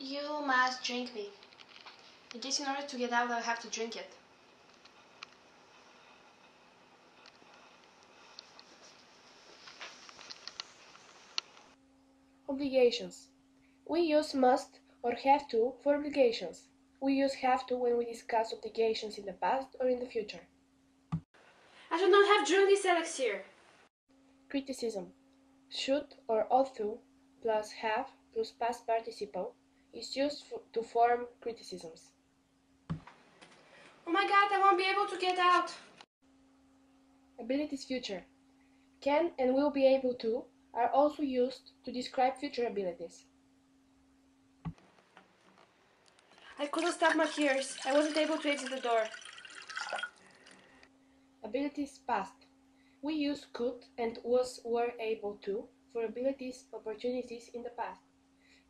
You must drink me. In case in order to get out, I'll have to drink it. Obligations. We use must or have to for obligations. We use have to when we discuss obligations in the past or in the future. I should not have drunk this elixir. Criticism. Should or ought to plus have plus past participle is used to form criticisms. Oh my god, I won't be able to get out. Abilities future. Can and will be able to are also used to describe future abilities. I couldn't stop my tears. I wasn't able to exit the door. Abilities past. We use could and was were able to for abilities opportunities in the past.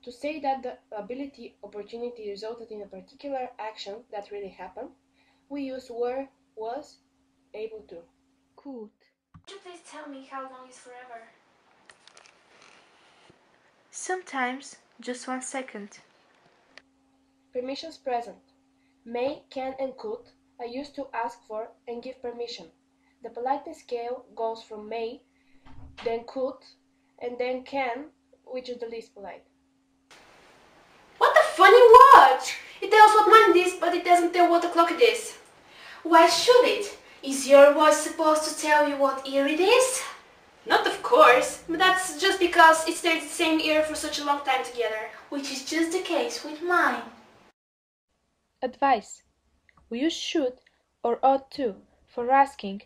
To say that the ability opportunity resulted in a particular action that really happened, we use were, was, able to. Could. Could you please tell me how long is forever? Sometimes just 1 second. Permissions present. May, can, and could are used to ask for and give permission. The politeness scale goes from may, then could, and then can, which is the least polite. What a funny watch! It tells what month it is, but it doesn't tell what o'clock it is. Why should it? Is your watch supposed to tell you what year it is? Not of course, but that's just because it stays the same year for such a long time together, which is just the case with mine. Advice. We use should or ought to for asking,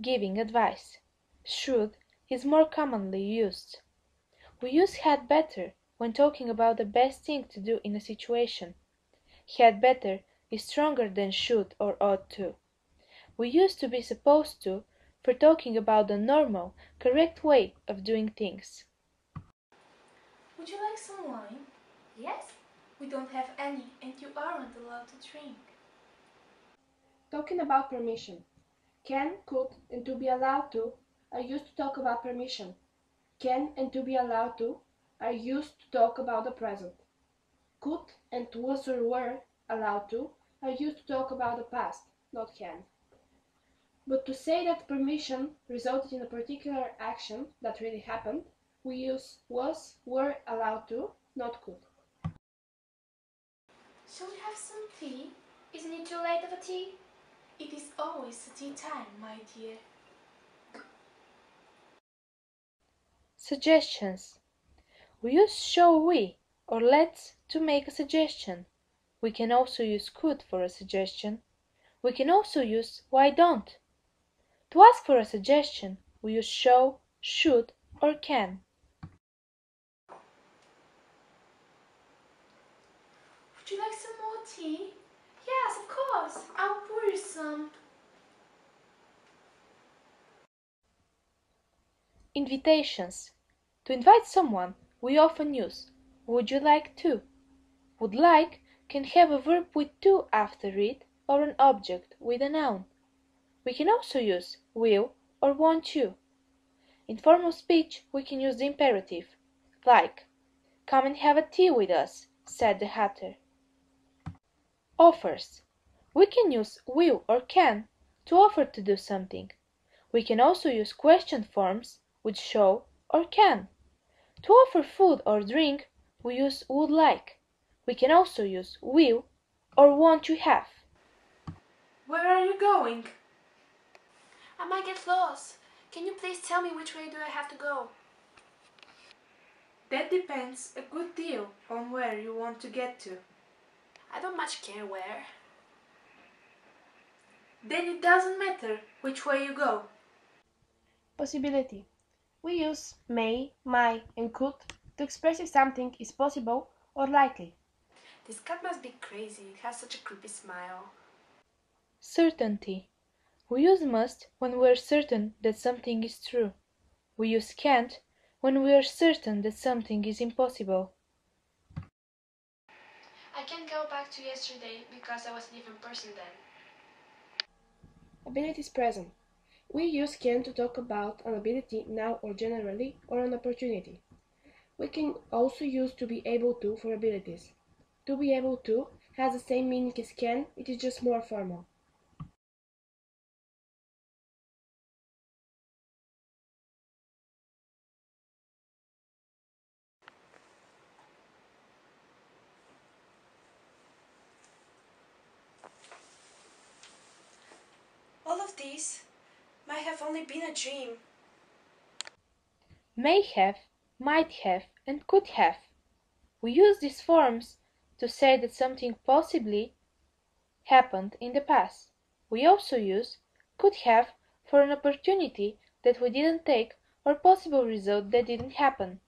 giving advice. Should is more commonly used. We use had better when talking about the best thing to do in a situation. Had better is stronger than should or ought to. We use to be supposed to for talking about the normal, correct way of doing things. Would you like some wine? Yes? We don't have any and you aren't allowed to drink. Talking about permission. Can, could, and to be allowed to are used to talk about permission. Can and to be allowed to are used to talk about the present. Could and was or were allowed to are used to talk about the past, not can. But to say that permission resulted in a particular action that really happened, we use was, were allowed to, not could. Shall we have some tea? Isn't it too late of a tea? It is always tea time, my dear. Suggestions. We use shall we or let's to make a suggestion. We can also use could for a suggestion. We can also use why don't. To ask for a suggestion, we use shall, should, or can. Would you like some more tea? Yes, of course. I'll pour you some. Invitations. To invite someone, we often use would you like to. Would like can have a verb with to after it or an object with a noun. We can also use will or want you. In formal speech, we can use the imperative, like, come and have a tea with us, said the hatter. Offers. We can use will or can to offer to do something. We can also use question forms with shall or can. To offer food or drink, we use would like. We can also use will or want to have. Where are you going? I might get lost. Can you please tell me which way do I have to go? That depends a good deal on where you want to get to. I don't much care where. Then it doesn't matter which way you go. Possibility. We use may, might, and could to express if something is possible or likely. This cat must be crazy. It has such a creepy smile. Certainty. We use must when we are certain that something is true. We use can't when we are certain that something is impossible. I can't go back to yesterday because I was a different person then. Abilities present. We use can to talk about an ability now or generally or an opportunity. We can also use to be able to for abilities. To be able to has the same meaning as can, it is just more formal. All of this might have only been a dream. May have, might have, and could have. We use these forms to say that something possibly happened in the past. We also use could have for an opportunity that we didn't take or possible result that didn't happen.